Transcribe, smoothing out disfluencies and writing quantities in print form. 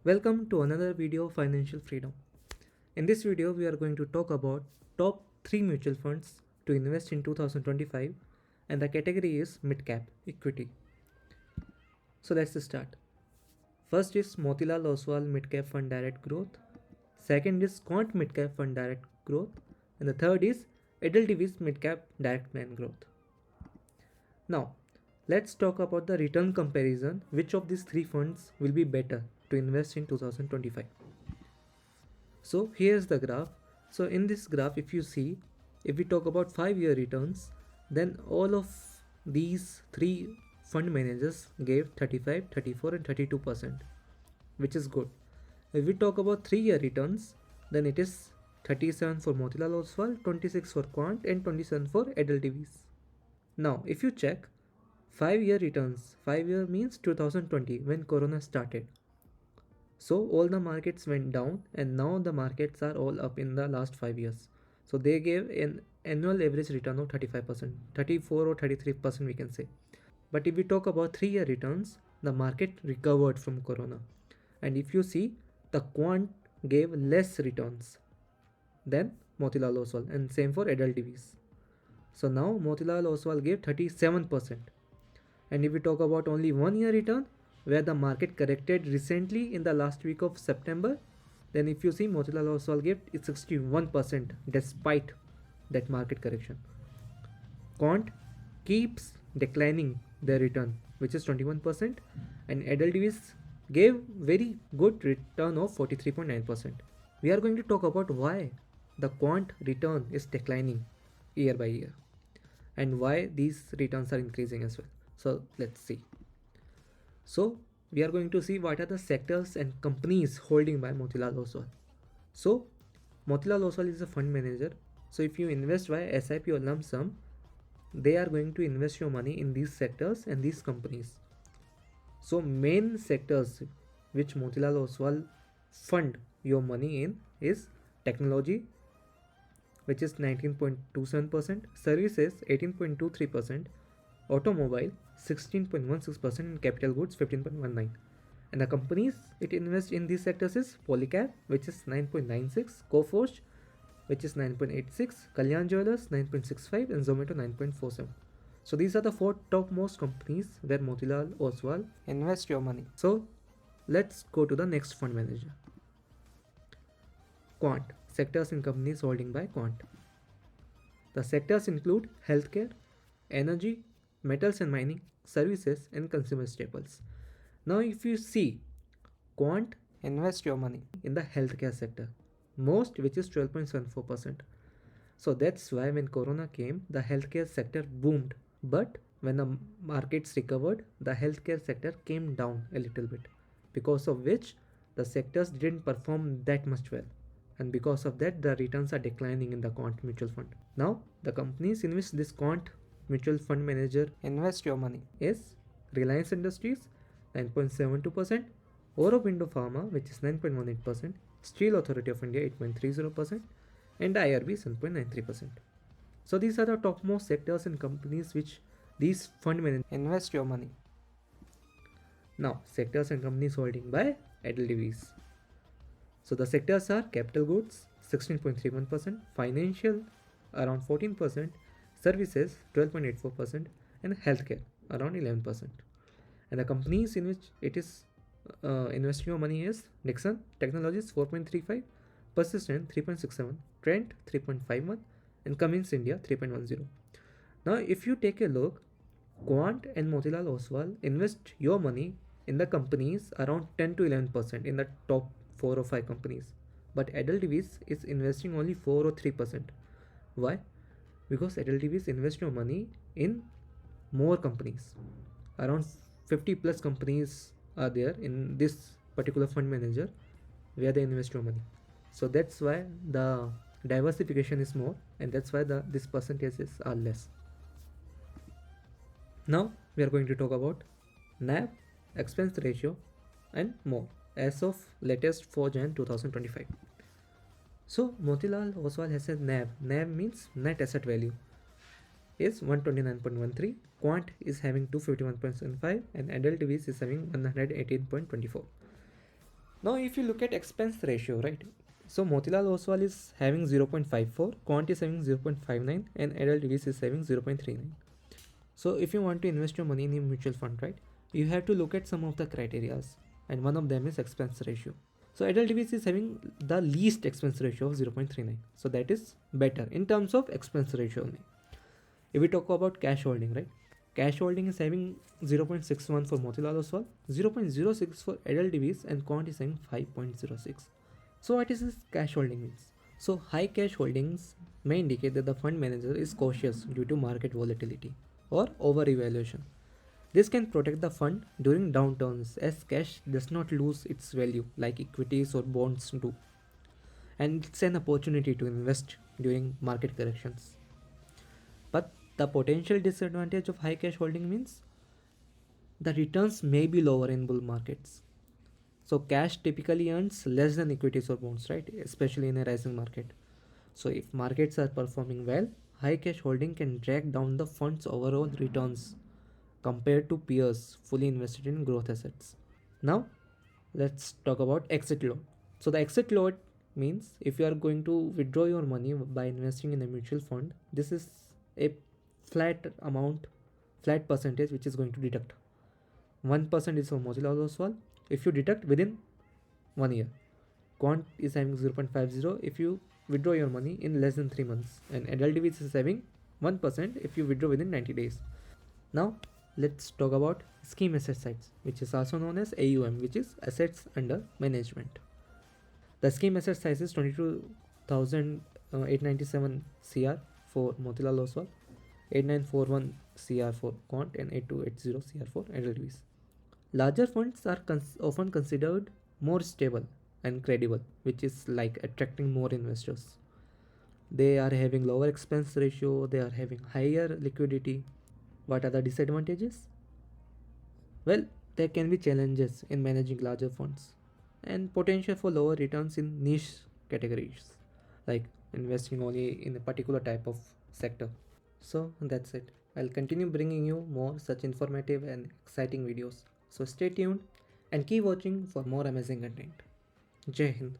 Welcome to another video of Financial Freedom. In this video, we are going to talk about top 3 mutual funds to invest in 2025, and the category is mid-cap equity. So let's start. First is Motilal Oswal Mid-Cap Fund Direct Growth. Second is Quant Mid-Cap Fund Direct Growth. And the third is Edelweiss Mid-Cap Direct Plan Growth. Now, let's talk about the return comparison. Which of these three funds will be better to invest in 2025? So here's the graph. So in this graph, if you see, if we talk about 5-year returns, then all of these three fund managers gave 35, 34 and 32%, which is good. If we talk about 3-year returns, then it is 37 for Motilal Oswal, 26 for Quant and 27 for Edelweiss. Now, if you check 5-year returns, 5-year means 2020 when Corona started. So all the markets went down and now the markets are all up in the last 5 years. So they gave an annual average return of 35%, 34 or 33% we can say. But if we talk about 3-year returns, the market recovered from Corona. And if you see, the Quant gave less returns than Motilal Oswal and same for Edelweiss. So now Motilal Oswal gave 37%. And if we talk about only 1-year return, where the market corrected recently in the last week of September, then if you see Motilal Oswal gave 61% despite that market correction. Quant keeps declining their return, which is 21%, and Edelweiss gave very good return of 43.9%. We are going to talk about why the Quant return is declining year by year and why these returns are increasing as well. So let's see. So we are going to see what are the sectors and companies holding by Motilal Oswal. So Motilal Oswal is a fund manager. So if you invest via SIP or lump sum, they are going to invest your money in these sectors and these companies. So main sectors which Motilal Oswal fund your money in is technology, which is 19.27%, services 18.23%, automobile 16.16% and capital goods 15.19%. And the companies it invests in these sectors is Polycab, which is 9.96%, Coforge, which is 9.86%, Kalyan Jewelers 9.65% and Zomato 9.47%. So these are the 4 topmost companies where Motilal Oswal invest your money. So let's go to the next fund manager. Quant, sectors and companies holding by Quant. The sectors include healthcare, energy, metals and mining, services and consumer staples. Now if you see, Quant invest your money in the healthcare sector, most, which is 12.74%. So that's why when Corona came, the healthcare sector boomed. But when the markets recovered, the healthcare sector came down a little bit, because of which the sectors didn't perform that much well. And because of that, the returns are declining in the Quant mutual fund. Now, the companies in which this Quant mutual fund manager invest your money is Reliance Industries 9.72%, Aurobindo Pharma, which is 9.18%, Steel Authority of India 8.30%, and IRB 7.93%. So these are the topmost sectors and companies which these fund managers invest your money. Now, sectors and companies holding by Edelweiss. So the sectors are capital goods 16.31%, financial around 14%, services 12.84% and healthcare around 11%. And the companies in which it is investing your money is Nixon Technologies 4.35%, Persistent 3.67%, Trent 3.51% and Cummins India 3.10%. Now if you take a look, Quant and Motilal Oswal invest your money in the companies around 10 to 11% in the top 4 or 5 companies, but Edelweiss is investing only 4 or 3%. Why? Because Edelweiss invest your money in more companies. Around 50 plus companies are there in this particular fund manager where they invest your money. So that's why the diversification is more, and that's why these percentages are less. Now we are going to talk about NAV, expense ratio and more as of latest 4 Jan 2025. So Motilal Oswal has a NAV. NAV means net asset value is 129.13. Quant is having 251.75 and Edelweiss is having 118.24. Now, if you look at expense ratio, right? So Motilal Oswal is having 0.54, Quant is having 0.59, and Edelweiss is having 0.39. So if you want to invest your money in a mutual fund, right, you have to look at some of the criterias, and one of them is expense ratio. So Edelweiss is having the least expense ratio of 0.39. So that is better in terms of expense ratio only. If we talk about cash holding, right? Cash holding is having 0.61 for Motilal Oswal, 0.06 for Edelweiss, and Quant is having 5.06. So what is this cash holding means? So high cash holdings may indicate that the fund manager is cautious due to market volatility or over evaluation. This can protect the fund during downturns as cash does not lose its value like equities or bonds do. And it's an opportunity to invest during market corrections. But the potential disadvantage of high cash holding means the returns may be lower in bull markets. So cash typically earns less than equities or bonds, right? Especially in a rising market. So if markets are performing well, high cash holding can drag down the fund's overall returns compared to peers fully invested in growth assets. Now, let's talk about exit load. So the exit load means if you are going to withdraw your money by investing in a mutual fund, this is a flat amount, flat percentage which is going to deduct. 1% is for Motilal Oswal if you deduct within 1 year. Quant is having 0.50 if you withdraw your money in less than 3 months, and Edelweiss is having 1% if you withdraw within 90 days. Now, let's talk about scheme asset size, which is also known as AUM, which is assets under management. The scheme asset size is 22,897 CR for Motilal Oswal, 8941 CR for Quant, and 8280 CR for Edelweiss. Larger funds are often considered more stable and credible, which is like attracting more investors. They are having lower expense ratio, they are having higher liquidity. What are the disadvantages? Well, there can be challenges in managing larger funds and potential for lower returns in niche categories, like investing only in a particular type of sector. So that's it. I'll continue bringing you more such informative and exciting videos. So stay tuned and keep watching for more amazing content. Jai Hind.